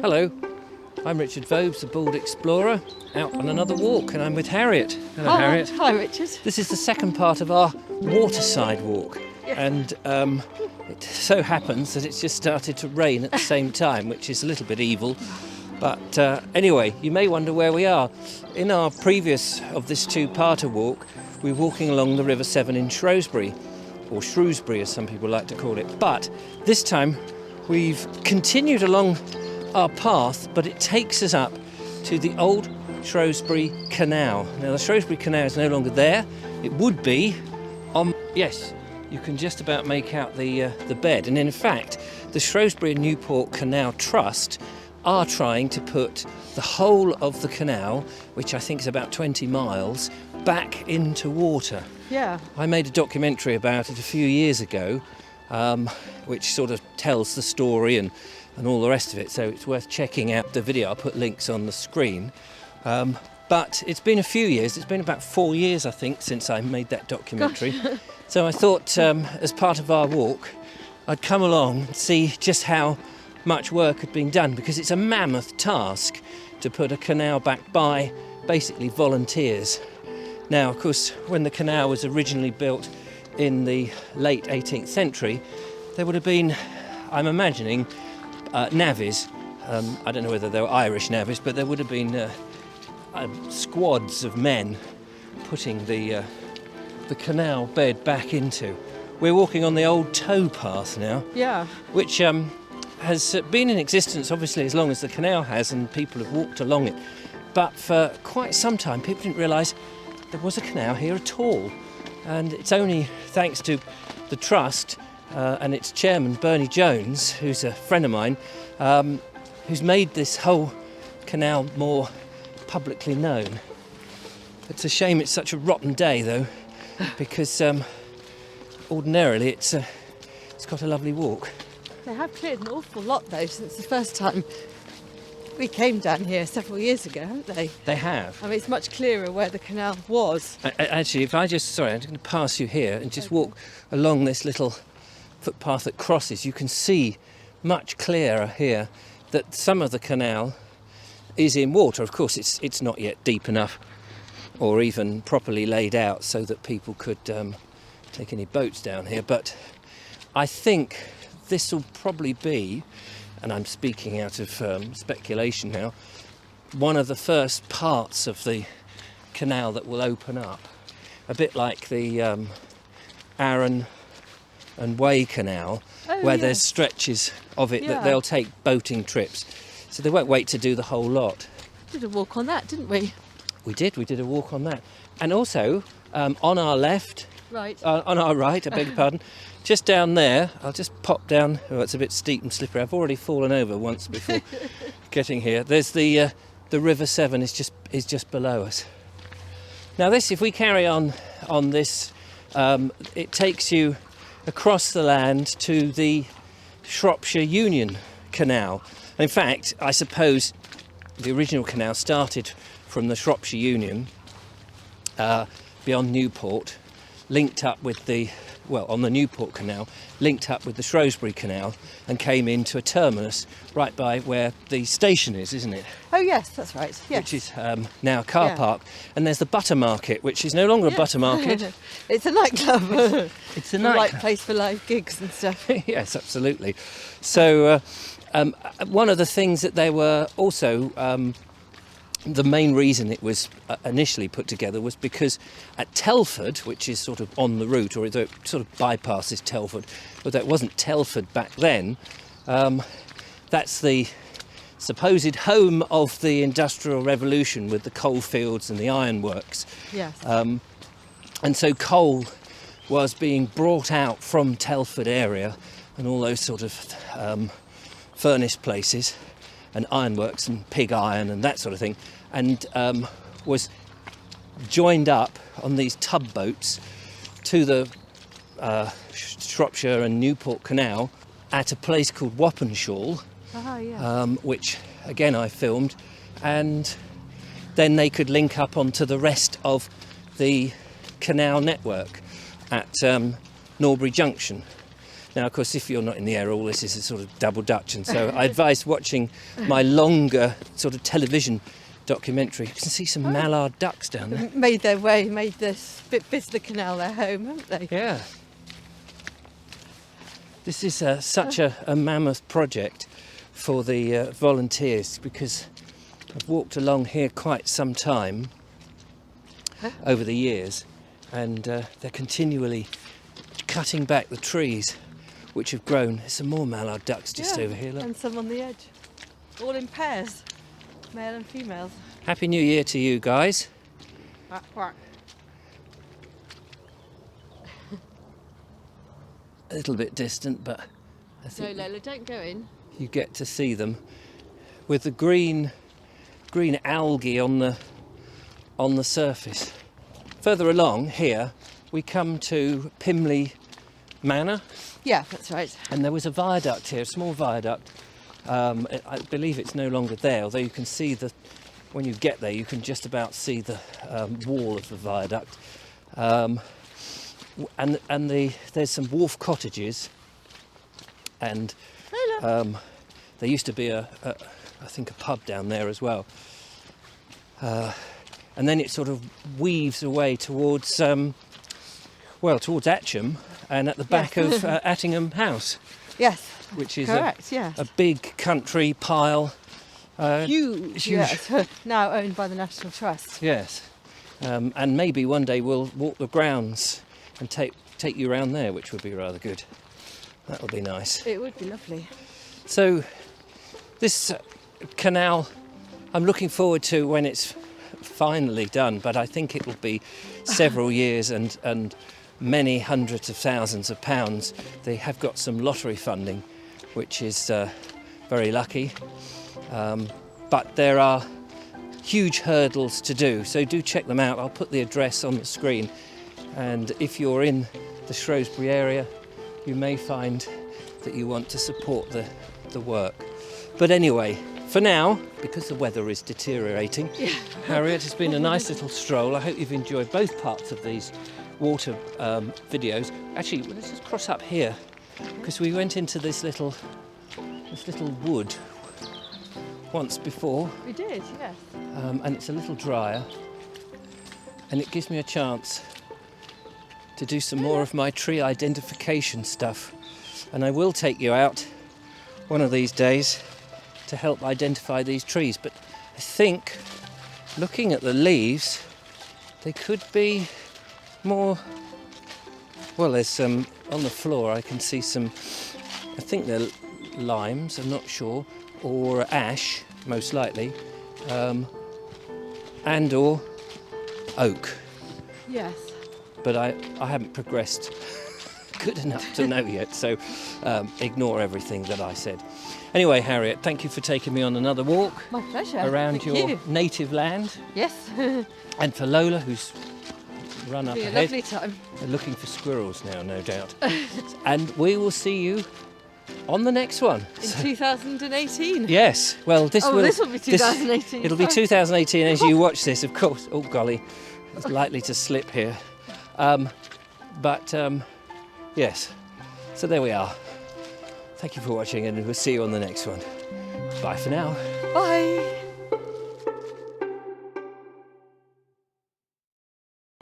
Hello, I'm Richard Vobes, the Bald Explorer, out on another walk, and I'm with Harriet. Hello, Harriet. Hi, Richard. This is the second part of our waterside walk, and it so happens that it's just started to rain at the same time, which is a little bit evil. But anyway, you may wonder where we are. In our previous of this two-parter walk, we're walking along the River Severn in Shrewsbury, or Shrewsbury as some people like to call it. But this time we've continued along our path, but it takes us up to the old Shrewsbury Canal. Now the Shrewsbury Canal is no longer there. It would be on... Yes, you can just about make out the bed. And in fact, the Shrewsbury and Newport Canal Trust are trying to put the whole of the canal, which I think is about 20 miles, back into water. Yeah. I made a documentary about it a few years ago, which sort of tells the story and all the rest of it, so it's worth checking out the video. I'll put links on the screen. But it's been a few years, it's been about 4 years I think since I made that documentary. So I thought as part of our walk I'd come along and see just how much work had been done, because it's a mammoth task to put a canal back by basically volunteers. Now of course when the canal was originally built in the late 18th century there would have been, I'm imagining, navvies. I don't know whether they were Irish navvies, but there would have been squads of men putting the canal bed back into. We're walking on the old towpath now, Yeah. which has been in existence obviously as long as the canal has, and people have walked along it. But for quite some time people didn't realise there was a canal here at all. And it's only thanks to the Trust and its chairman Bernie Jones, who's a friend of mine, who's made this whole canal more publicly known. It's a shame it's such a rotten day though, because ordinarily it's got a lovely walk. They have cleared an awful lot though since the first time we came down here several years ago, haven't they? They have. I mean, it's much clearer where the canal was. Actually, if I just, sorry, I'm just going to pass you here and just walk along this little footpath that crosses, you can see much clearer here that some of the canal is in water. Of course, it's not yet deep enough or even properly laid out so that people could take any boats down here. But I think this will probably be, and I'm speaking out of speculation now, one of the first parts of the canal that will open up. A bit like the Arran and Way Canal, where there's stretches of it that they'll take boating trips. So they won't wait to do the whole lot. We did a walk on that, didn't we? We did a walk on that. And also, on our left, Right. on our right, I beg your pardon, just down there, I'll just pop down. Oh, it's a bit steep and slippery. I've already fallen over once before getting here. There's the River Severn is just below us. Now this, if we carry on this, it takes you across the land to the Shropshire Union Canal. In fact, I suppose the original canal started from the Shropshire Union beyond Newport, linked up with on the Newport Canal, linked up with the Shrewsbury Canal and came into a terminus right by where the station is, isn't it? Oh yes, that's right. Yes. Which is now a car park. And there's the butter market, which is no longer a butter market. It's a nightclub. It's a the nightclub. right place for live gigs and stuff. Yes, absolutely. So one of the things that they were also... the main reason it was initially put together was because at Telford, which is sort of on the route, or it sort of bypasses Telford, although it wasn't Telford back then, that's the supposed home of the Industrial Revolution with the coal fields and the ironworks. Yes. And so coal was being brought out from Telford area and all those sort of furnace places and ironworks and pig iron and that sort of thing, and was joined up on these tub boats to the Shropshire and Newport Canal at a place called Wappenshaw, which again I filmed, and then they could link up onto the rest of the canal network at Norbury Junction. Now, of course, if you're not in the area, all this is a sort of double Dutch, and so I advise watching my longer sort of television documentary. You can see some mallard ducks down there. Made their way, made this bit of the canal their home, haven't they? Yeah. This is such a mammoth project for the volunteers, because I've walked along here quite some time over the years, and they're continually cutting back the trees which have grown. There's some more mallard ducks just over here, look. And some on the edge. All in pairs, male and females. Happy New Year to you guys. Quack, quack. A little bit distant, but I No, think Lola, don't go in. you get to see them with the green algae on the surface. Further along here we come to Pimley Manor. Yeah, that's right. And there was a viaduct here, a small viaduct. I believe it's no longer there, although you can see when you get there, you can just about see the wall of the viaduct. There's some wharf cottages, and there used to be I think a pub down there as well. And then it sort of weaves away towards towards Atcham, and at the back of Attingham House. Yes, which is correct, a big country pile. Huge. Yes, now owned by the National Trust. Yes, and maybe one day we'll walk the grounds and take you around there, which would be rather good. That would be nice. It would be lovely. So this canal, I'm looking forward to when it's finally done, but I think it will be several years and many hundreds of thousands of pounds. They have got some lottery funding, which is very lucky, but there are huge hurdles to do, so do check them out. I'll put the address on the screen, and if you're in the Shrewsbury area, you may find that you want to support the work. But anyway, for now, because the weather is deteriorating, Harriet, it's been a nice little stroll. I hope you've enjoyed both parts of these water videos. Actually, let's just cross up here, because we went into this little wood once before. We did, yes. And it's a little drier, and it gives me a chance to do some more of my tree identification stuff. And I will take you out one of these days to help identify these trees. But I think, looking at the leaves, they could be more... Well, there's some on the floor. I can see some, I think they're limes, I'm not sure, or ash, most likely, and or oak. Yes. But I haven't progressed good enough to know yet, so ignore everything that I said. Anyway, Harriet, thank you for taking me on another walk. My pleasure. Around Thank your you. native land. Yes. And for Lola, who's run up Be a ahead. lovely time. They're looking for squirrels now, no doubt. And we will see you on the next one. In 2018. Yes, well, this will be 2018. It'll be 2018 as you watch this, of course. Oh golly, it's likely to slip here. Yes, so there we are. Thank you for watching, and we'll see you on the next one. Bye for now. Bye.